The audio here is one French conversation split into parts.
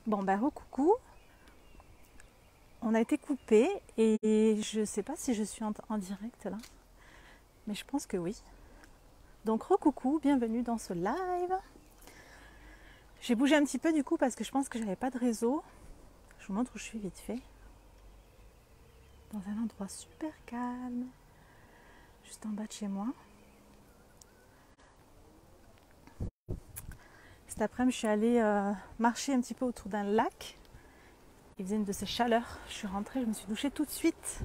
Bon ben coucou, on a été coupé et je sais pas si je suis en direct là, mais je pense que oui. Donc recoucou, bienvenue dans ce live. J'ai bougé un petit peu du coup parce que je pense que j'avais pas de réseau. Je vous montre où je suis vite fait. Dans un endroit super calme, juste en bas de chez moi. Cet après-midi, je suis allée marcher un petit peu autour d'un lac. Il faisait une de ces chaleurs. Je suis rentrée, je me suis douchée tout de suite.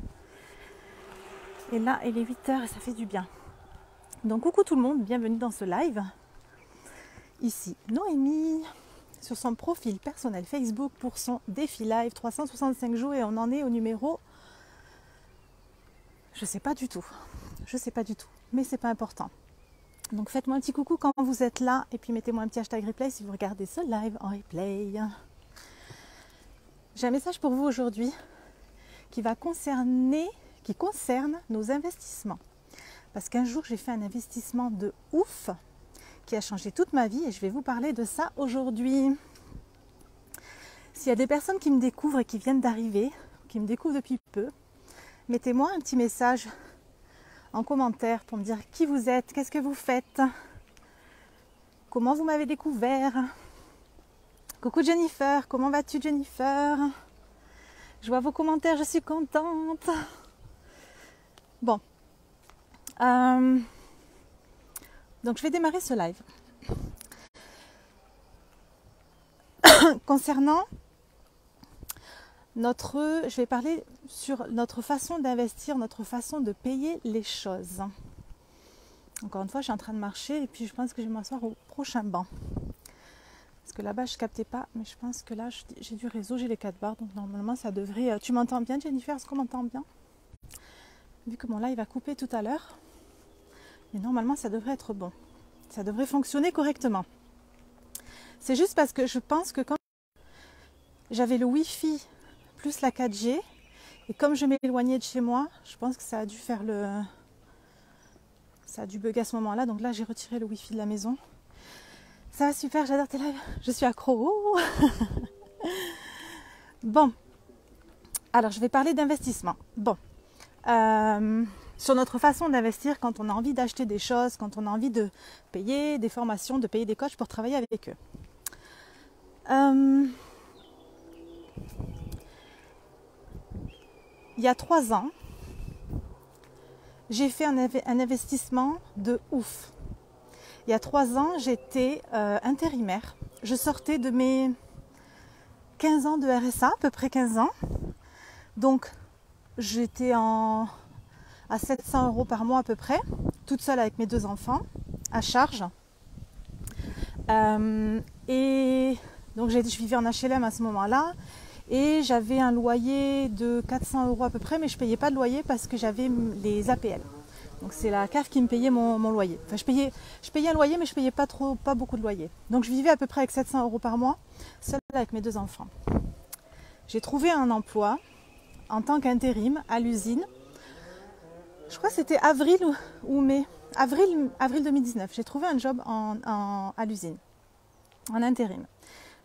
Et là, il est 8 h et ça fait du bien. Donc coucou tout le monde, bienvenue dans ce live. Ici Noémie, sur son profil personnel Facebook pour son défi live 365 jours et on en est au numéro... Je sais pas du tout, mais c'est pas important. Donc faites-moi un petit coucou quand vous êtes là et puis mettez-moi un petit hashtag replay si vous regardez ce live en replay. J'ai un message pour vous aujourd'hui qui concerne nos investissements. Parce qu'un jour j'ai fait un investissement de ouf qui a changé toute ma vie et je vais vous parler de ça aujourd'hui. S'il y a des personnes qui me découvrent et qui viennent d'arriver, qui me découvrent depuis peu, mettez-moi un petit message en commentaire pour me dire qui vous êtes, qu'est-ce que vous faites, comment vous m'avez découvert. Coucou Jennifer, comment vas-tu Jennifer? Je vois vos commentaires, je suis contente. Bon, donc je vais démarrer ce live. Concernant je vais parler sur notre façon d'investir, notre façon de payer les choses. Encore une fois, je suis en train de marcher et puis je pense que je vais m'asseoir au prochain banc. Parce que là-bas, je ne captais pas, mais je pense que là, j'ai du réseau, j'ai les 4 barres, donc normalement, ça devrait... Tu m'entends bien, Jennifer? Est-ce qu'on m'entend bien? Vu que mon live va couper tout à l'heure. Mais normalement, ça devrait être bon. Ça devrait fonctionner correctement. C'est juste parce que je pense que quand j'avais le Wi-Fi plus la 4G, et comme je m'éloignais de chez moi, je pense que ça a dû faire ça a dû bugger à ce moment-là. Donc là, j'ai retiré le Wi-Fi de la maison. Ça va super, j'adore tes lives. Je suis accro. Bon, alors je vais parler d'investissement. Bon, sur notre façon d'investir quand on a envie d'acheter des choses, quand on a envie de payer des formations, de payer des coachs pour travailler avec eux. Il y a 3 ans, j'ai fait un investissement de ouf. Il y a 3 ans, j'étais intérimaire. Je sortais de mes 15 ans de RSA, à peu près 15 ans. Donc, j'étais à 700 € par mois à peu près, toute seule avec mes 2 enfants, à charge. Et donc, je vivais en HLM à ce moment-là. Et j'avais un loyer de 400 € à peu près, mais je ne payais pas de loyer parce que j'avais les APL. Donc c'est la CAF qui me payait mon loyer. Enfin, je payais un loyer, mais je ne payais pas beaucoup de loyer. Donc je vivais à peu près avec 700 € par mois, seule avec mes 2 enfants. J'ai trouvé un emploi en tant qu'intérim à l'usine. Je crois que c'était avril ou mai. Avril 2019. J'ai trouvé un job à l'usine, en intérim.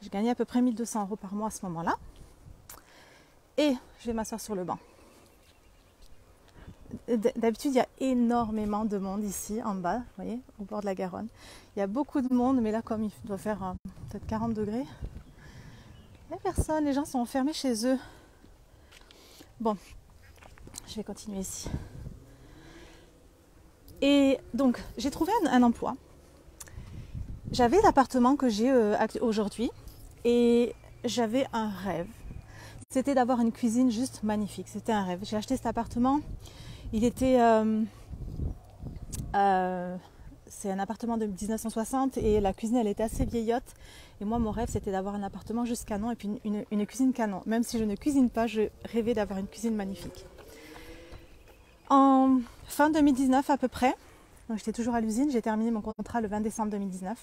J'ai gagné à peu près 1200 € par mois à ce moment-là. Et je vais m'asseoir sur le banc. D'habitude, il y a énormément de monde ici, en bas, vous voyez, au bord de la Garonne. Il y a beaucoup de monde, mais là, comme il doit faire peut-être 40 degrés, il n'y a personne, les gens sont enfermés chez eux. Bon, je vais continuer ici. Et donc, j'ai trouvé un emploi. J'avais l'appartement que j'ai aujourd'hui et j'avais un rêve. C'était d'avoir une cuisine juste magnifique. C'était un rêve. J'ai acheté cet appartement. Il était... c'est un appartement de 1960 et la cuisine, elle était assez vieillotte. Et moi, mon rêve, c'était d'avoir un appartement juste canon et puis une cuisine canon. Même si je ne cuisine pas, je rêvais d'avoir une cuisine magnifique. En fin 2019 à peu près, donc j'étais toujours à l'usine, j'ai terminé mon contrat le 20 décembre 2019.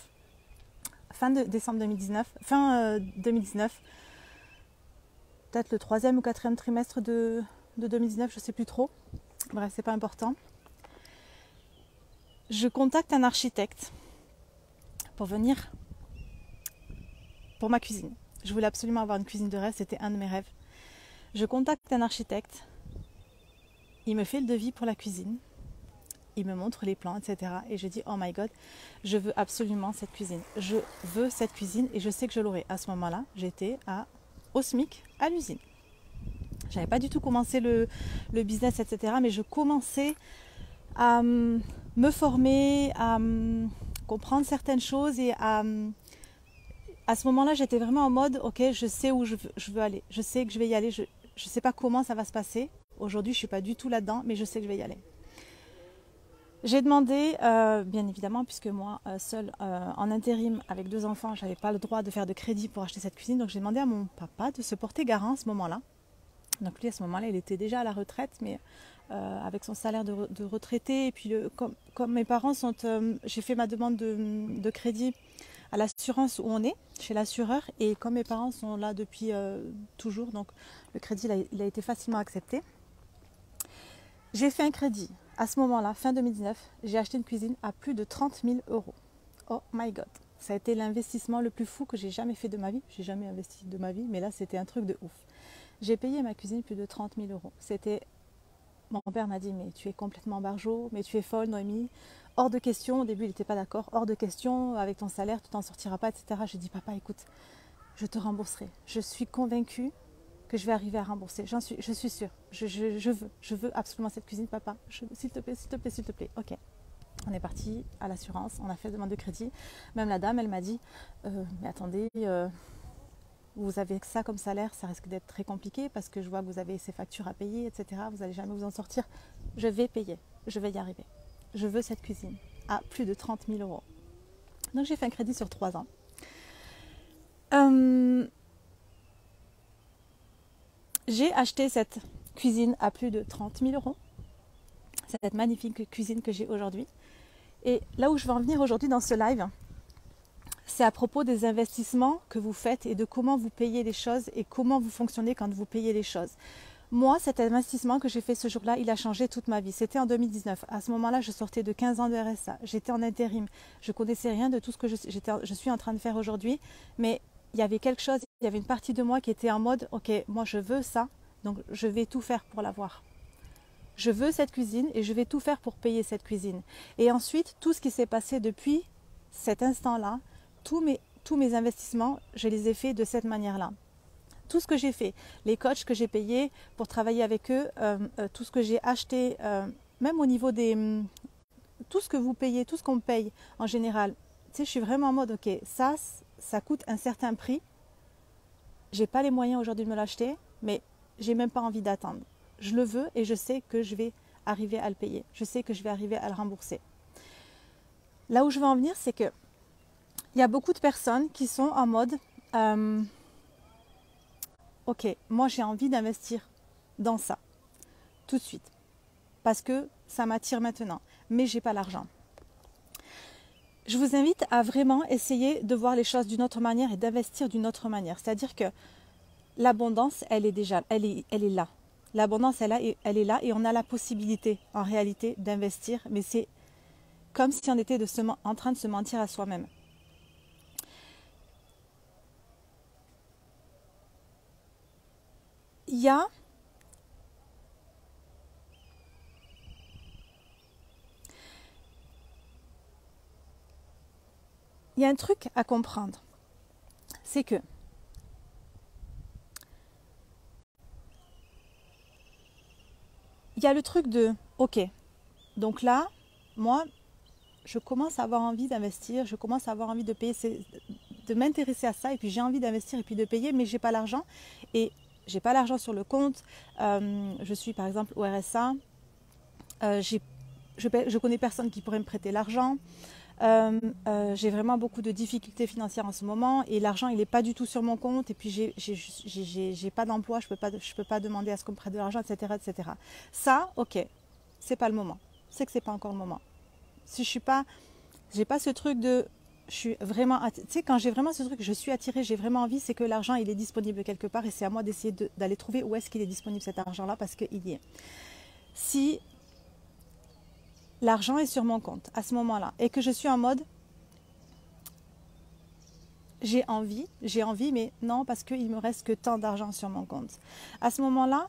Fin 2019, peut-être le 3e ou 4e trimestre de 2019, je ne sais plus trop. Bref, c'est pas important. Je contacte un architecte pour venir pour ma cuisine. Je voulais absolument avoir une cuisine de rêve, c'était un de mes rêves. Je contacte un architecte, il me fait le devis pour la cuisine, il me montre les plans, etc. Et je dis, oh my god, je veux absolument cette cuisine. Je veux cette cuisine et je sais que je l'aurai. À ce moment-là, j'étais au SMIC, à l'usine. J'avais pas du tout commencé le business, etc. Mais je commençais à me former, à comprendre certaines choses et à ce moment-là, j'étais vraiment en mode, ok, je sais où je veux aller. Je sais que je vais y aller. Je ne sais pas comment ça va se passer. Aujourd'hui, je ne suis pas du tout là-dedans, mais je sais que je vais y aller. J'ai demandé, bien évidemment, puisque moi, seule, en intérim, avec 2 enfants, je n'avais pas le droit de faire de crédit pour acheter cette cuisine. Donc, j'ai demandé à mon papa de se porter garant à ce moment-là. Donc, lui, à ce moment-là, il était déjà à la retraite, mais avec son salaire de retraité. Et puis, comme mes parents sont... j'ai fait ma demande de crédit à l'assurance où on est, chez l'assureur. Et comme mes parents sont là depuis toujours, donc le crédit, il a été facilement accepté. J'ai fait un crédit. À ce moment-là, fin 2019, j'ai acheté une cuisine à plus de 30 000 euros. Oh my god! Ça a été l'investissement le plus fou que j'ai jamais fait de ma vie. J'ai jamais investi de ma vie, mais là, c'était un truc de ouf. J'ai payé ma cuisine plus de 30 000 euros. Mon père m'a dit, mais tu es complètement barjot, mais tu es folle, Noémie. Hors de question, au début, il n'était pas d'accord. Hors de question, avec ton salaire, tu t'en sortiras pas, etc. J'ai dit, papa, écoute, je te rembourserai. Je suis convaincue que je vais arriver à rembourser. Je suis sûre. Je veux absolument cette cuisine, papa. S'il te plaît, s'il te plaît, s'il te plaît. Ok. On est parti à l'assurance, on a fait demande de crédit. Même la dame, elle m'a dit, mais attendez, vous avez ça comme salaire, ça risque d'être très compliqué parce que je vois que vous avez ces factures à payer, etc. Vous n'allez jamais vous en sortir. Je vais payer, je vais y arriver. Je veux cette cuisine à plus de 30 000 euros. Donc j'ai fait un crédit sur 3 ans. J'ai acheté cette cuisine à plus de 30 000 euros. Cette magnifique cuisine que j'ai aujourd'hui. Et là où je veux en venir aujourd'hui dans ce live, c'est à propos des investissements que vous faites et de comment vous payez les choses et comment vous fonctionnez quand vous payez les choses. Moi, cet investissement que j'ai fait ce jour-là, il a changé toute ma vie. C'était en 2019. À ce moment-là, je sortais de 15 ans de RSA. J'étais en intérim. Je ne connaissais rien de tout ce que je suis en train de faire aujourd'hui. Mais il y avait quelque chose, il y avait une partie de moi qui était en mode, ok, moi je veux ça, donc je vais tout faire pour l'avoir. Je veux cette cuisine et je vais tout faire pour payer cette cuisine. Et ensuite, tout ce qui s'est passé depuis cet instant-là, tous mes investissements, je les ai faits de cette manière-là. Tout ce que j'ai fait, les coachs que j'ai payés pour travailler avec eux, tout ce que j'ai acheté, même au niveau tout ce que vous payez, tout ce qu'on paye en général, tu sais, je suis vraiment en mode, ok, ça coûte un certain prix. J'ai pas les moyens aujourd'hui de me l'acheter, mais j'ai même pas envie d'attendre. Je le veux et je sais que je vais arriver à le payer. Je sais que je vais arriver à le rembourser. Là où je veux en venir, c'est que il y a beaucoup de personnes qui sont en mode ok, moi j'ai envie d'investir dans ça tout de suite parce que ça m'attire maintenant, mais j'ai pas l'argent. Je vous invite à vraiment essayer de voir les choses d'une autre manière et d'investir d'une autre manière. C'est-à-dire que l'abondance, elle est là. L'abondance, elle est là et on a la possibilité en réalité d'investir, mais c'est comme si on était en train de se mentir à soi-même. Il y a un truc à comprendre, c'est que il y a le truc de ok, donc là, moi, je commence à avoir envie d'investir, je commence à avoir envie de payer, de m'intéresser à ça, et puis j'ai envie d'investir et puis de payer, mais j'ai pas l'argent, et j'ai pas l'argent sur le compte. Je suis par exemple au RSA, je connais personne qui pourrait me prêter l'argent. J'ai vraiment beaucoup de difficultés financières en ce moment et l'argent il n'est pas du tout sur mon compte et puis j'ai pas d'emploi, je peux pas demander à ce qu'on me prête de l'argent, etc., etc. Ça, ok, c'est pas le moment. C'est que c'est pas encore le moment. Si j'ai pas ce truc de, je suis vraiment, tu sais, quand j'ai vraiment ce truc, je suis attirée, j'ai vraiment envie, c'est que l'argent il est disponible quelque part et c'est à moi d'essayer d'aller trouver où est-ce qu'il est disponible cet argent-là parce qu'il y est. Si l'argent est sur mon compte à ce moment-là et que je suis en mode j'ai envie, mais non, parce qu'il me reste que tant d'argent sur mon compte. À ce moment-là,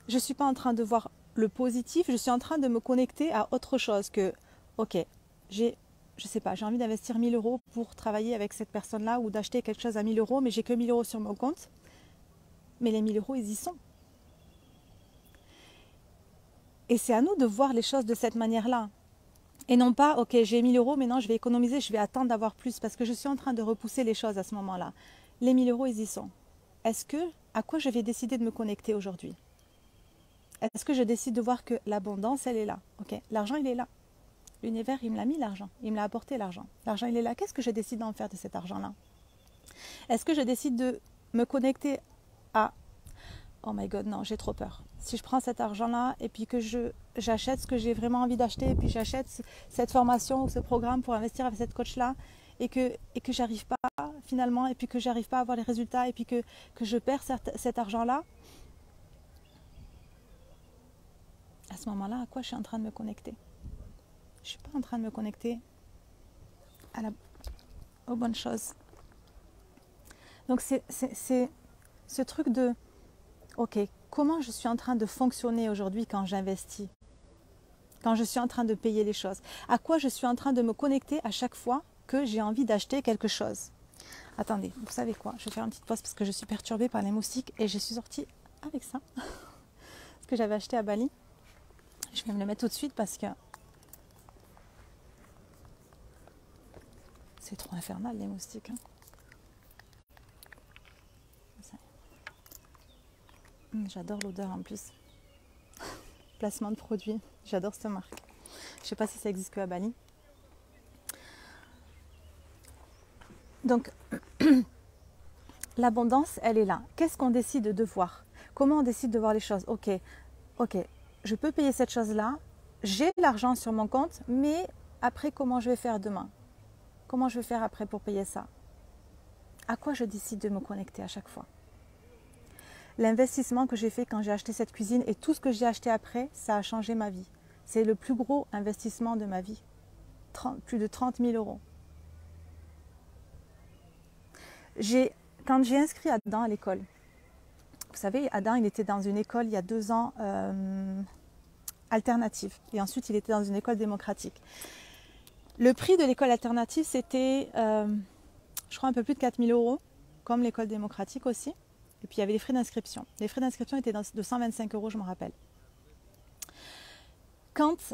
je ne suis pas en train de voir le positif, je suis en train de me connecter à autre chose que, ok, je sais pas, j'ai envie d'investir 1000 euros pour travailler avec cette personne-là ou d'acheter quelque chose à 1000 euros, mais j'ai que 1000 euros sur mon compte. Mais les 1000 euros, ils y sont. Et c'est à nous de voir les choses de cette manière-là. Et non pas, ok, j'ai 1000 euros, mais non, je vais économiser, je vais attendre d'avoir plus, parce que je suis en train de repousser les choses à ce moment-là. Les 1000 euros, ils y sont. À quoi je vais décider de me connecter aujourd'hui? Est-ce que je décide de voir que l'abondance, elle est là? Ok, l'argent, il est là. L'univers, il me l'a mis, l'argent. Il me l'a apporté, l'argent. L'argent, il est là. Qu'est-ce que je décide d'en faire de cet argent-là? Est-ce que je décide de me connecter à... Oh my God, non, j'ai trop peur. Si je prends cet argent-là et puis que j'achète ce que j'ai vraiment envie d'acheter et puis j'achète cette formation ou ce programme pour investir avec cette coach-là et que j'arrive pas finalement et puis que j'arrive pas à avoir les résultats et puis que je perds cet argent-là, à ce moment-là, à quoi je suis en train de me connecter? Je ne suis pas en train de me connecter aux bonnes choses. Donc c'est ce truc de, ok, comment je suis en train de fonctionner aujourd'hui quand j'investis? Quand je suis en train de payer les choses? À quoi je suis en train de me connecter à chaque fois que j'ai envie d'acheter quelque chose? Attendez, vous savez quoi? Je vais faire une petite pause parce que je suis perturbée par les moustiques et je suis sortie avec ça. Ce que j'avais acheté à Bali. Je vais me le mettre tout de suite parce que c'est trop infernal les moustiques. Hein. J'adore l'odeur en plus. Placement de produit, j'adore cette marque. Je ne sais pas si ça existe que à Bali. Donc, l'abondance, elle est là. Qu'est-ce qu'on décide de voir? Comment on décide de voir les choses? Ok, je peux payer cette chose-là, j'ai l'argent sur mon compte, mais après, comment je vais faire demain? Comment je vais faire après pour payer ça? À quoi je décide de me connecter à chaque fois? L'investissement que j'ai fait quand j'ai acheté cette cuisine et tout ce que j'ai acheté après, ça a changé ma vie. C'est le plus gros investissement de ma vie. Plus de 30 000 euros. Quand j'ai inscrit Adam à l'école, vous savez, Adam, il était dans une école il y a 2 ans alternative. Et ensuite, il était dans une école démocratique. Le prix de l'école alternative, c'était, je crois, un peu plus de 4 000 euros, comme l'école démocratique aussi. Et puis, il y avait les frais d'inscription. Les frais d'inscription étaient de 125 euros, je me rappelle. Quand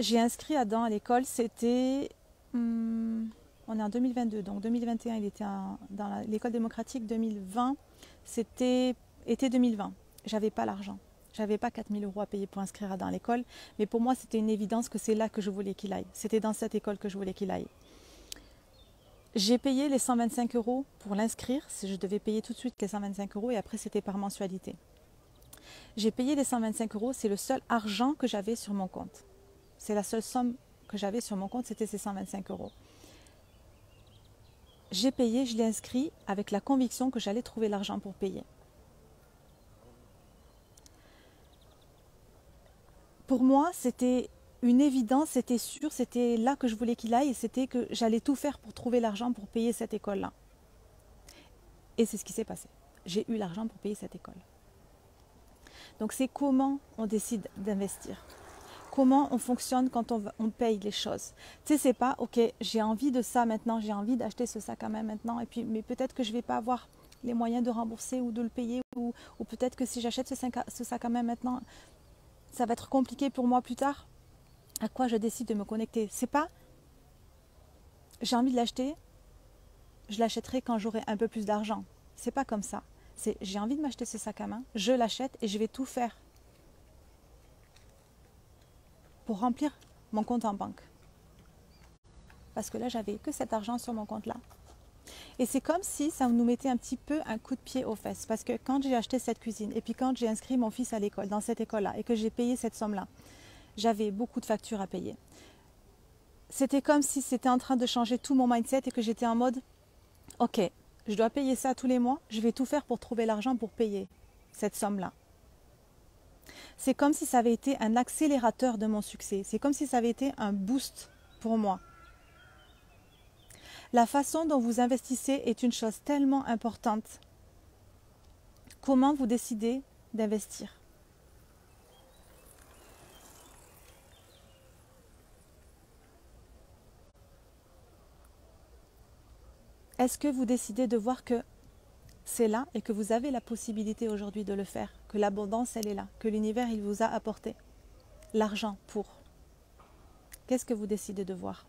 j'ai inscrit Adam à l'école, c'était... on est en 2022, donc 2021, il était dans l'école démocratique. 2020, c'était été 2020. J'avais pas l'argent. J'avais pas 4 000 euros à payer pour inscrire Adam à l'école. Mais pour moi, c'était une évidence que c'est là que je voulais qu'il aille. C'était dans cette école que je voulais qu'il aille. J'ai payé les 125 euros pour l'inscrire. Je devais payer tout de suite les 125 euros et après, c'était par mensualité. J'ai payé les 125 euros. C'est le seul argent que j'avais sur mon compte. C'est la seule somme que j'avais sur mon compte, c'était ces 125 euros. J'ai payé, je l'ai inscrit avec la conviction que j'allais trouver l'argent pour payer. Pour moi, c'était une évidence, c'était sûr, c'était là que je voulais qu'il aille et c'était que j'allais tout faire pour trouver l'argent pour payer cette école-là. Et c'est ce qui s'est passé. J'ai eu l'argent pour payer cette école. Donc c'est comment on décide d'investir. Comment on fonctionne quand on paye les choses. Tu sais, c'est pas, ok, j'ai envie de ça maintenant, j'ai envie d'acheter ce sac à main maintenant, et puis, mais peut-être que je ne vais pas avoir les moyens de rembourser ou de le payer, ou peut-être que si j'achète ce sac à main maintenant, ça va être compliqué pour moi plus tard. À quoi je décide de me connecter? C'est pas, j'ai envie de l'acheter, je l'achèterai quand j'aurai un peu plus d'argent. C'est pas comme ça. C'est, j'ai envie de m'acheter ce sac à main, je l'achète et je vais tout faire pour remplir mon compte en banque. Parce que là, j'avais que cet argent sur mon compte-là. Et c'est comme si ça nous mettait un petit peu un coup de pied aux fesses. Parce que quand j'ai acheté cette cuisine et puis quand j'ai inscrit mon fils à l'école, dans cette école-là, et que j'ai payé cette somme-là, j'avais beaucoup de factures à payer. C'était comme si c'était en train de changer tout mon mindset et que j'étais en mode, ok, je dois payer ça tous les mois, je vais tout faire pour trouver l'argent pour payer cette somme-là. C'est comme si ça avait été un accélérateur de mon succès. C'est comme si ça avait été un boost pour moi. La façon dont vous investissez est une chose tellement importante. Comment vous décidez d'investir? Est-ce que vous décidez de voir que c'est là et que vous avez la possibilité aujourd'hui de le faire, que l'abondance, elle est là, que l'univers, il vous a apporté l'argent pour? Qu'est-ce que vous décidez de voir?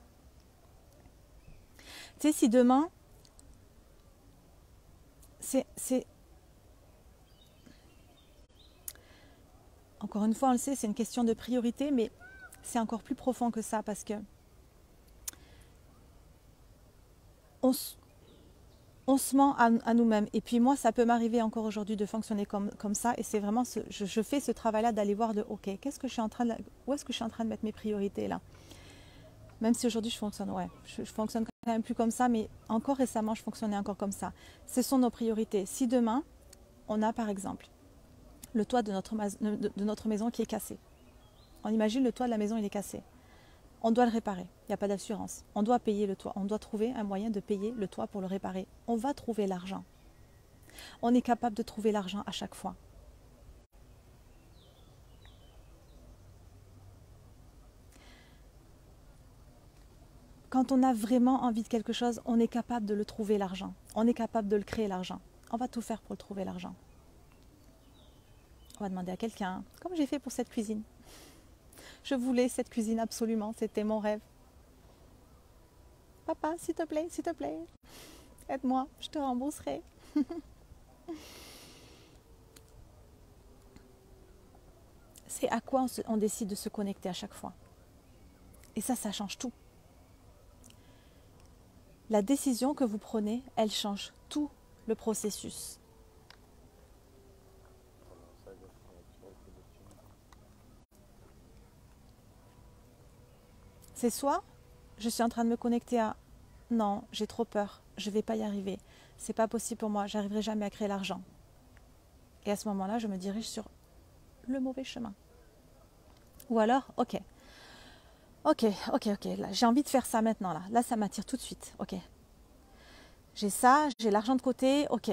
Tu sais, si demain, c'est encore une fois, on le sait, c'est une question de priorité, mais c'est encore plus profond que ça parce que on se ment à nous-mêmes. Et puis moi, ça peut m'arriver encore aujourd'hui de fonctionner comme ça. Et c'est vraiment, je fais ce travail-là d'aller voir de, ok, qu'est-ce que je suis en train de, où est-ce que je suis en train de mettre mes priorités là? Même si aujourd'hui je fonctionne, ouais, je fonctionne quand même plus comme ça, mais encore récemment, je fonctionnais encore comme ça. Ce sont nos priorités. Si demain, on a par exemple le toit de notre maison qui est cassé. On imagine le toit de la maison, il est cassé. On doit le réparer. Il n'y a pas d'assurance. On doit payer le toit. On doit trouver un moyen de payer le toit pour le réparer. On va trouver l'argent. On est capable de trouver l'argent à chaque fois. Quand on a vraiment envie de quelque chose, on est capable de le trouver, l'argent. On est capable de le créer, l'argent. On va tout faire pour le trouver, l'argent. On va demander à quelqu'un, comme j'ai fait pour cette cuisine. Je voulais cette cuisine absolument, c'était mon rêve. Papa, s'il te plaît, aide-moi, je te rembourserai. C'est à quoi on décide de se connecter à chaque fois. Et ça change tout. La décision que vous prenez, elle change tout le processus. C'est soit je suis en train de me connecter à non, j'ai trop peur, je ne vais pas y arriver, c'est pas possible pour moi, j'arriverai jamais à créer l'argent. Et à ce moment-là, je me dirige sur le mauvais chemin. Ou alors, ok, là, j'ai envie de faire ça maintenant, là ça m'attire tout de suite, ok. J'ai ça, j'ai l'argent de côté, ok,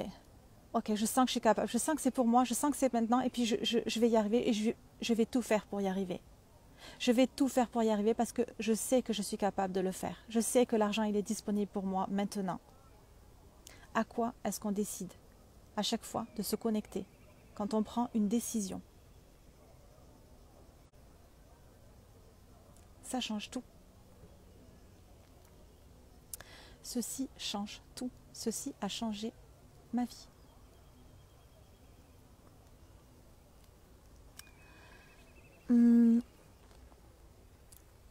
je sens que je suis capable, je sens que c'est pour moi, je sens que c'est maintenant, et puis je vais y arriver, et je vais tout faire pour y arriver. Je vais tout faire pour y arriver parce que je sais que je suis capable de le faire. Je sais que l'argent, il est disponible pour moi maintenant. À quoi est-ce qu'on décide à chaque fois de se connecter quand on prend une décision? Ça change tout. Ceci change tout. Ceci a changé ma vie.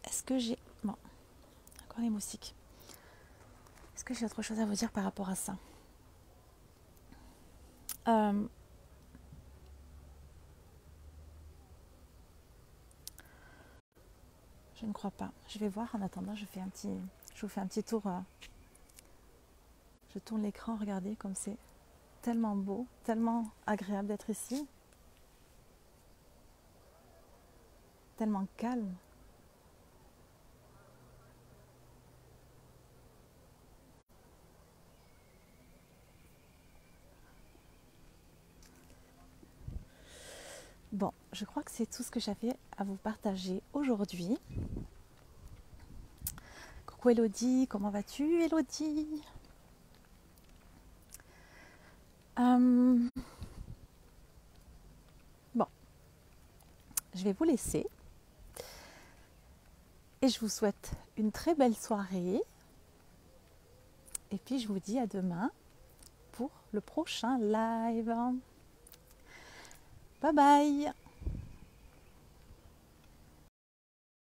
Est-ce que j'ai... Bon, encore les moustiques. Est-ce que j'ai autre chose à vous dire par rapport à ça? Je ne crois pas. Je vais voir en attendant, je vous fais un petit tour. Je tourne l'écran, regardez comme c'est tellement beau, tellement agréable d'être ici. Tellement calme. Bon, je crois que c'est tout ce que j'avais à vous partager aujourd'hui. Coucou Elodie, comment vas-tu Elodie? Bon, je vais vous laisser. Et je vous souhaite une très belle soirée. Et puis je vous dis à demain pour le prochain live. Bye bye!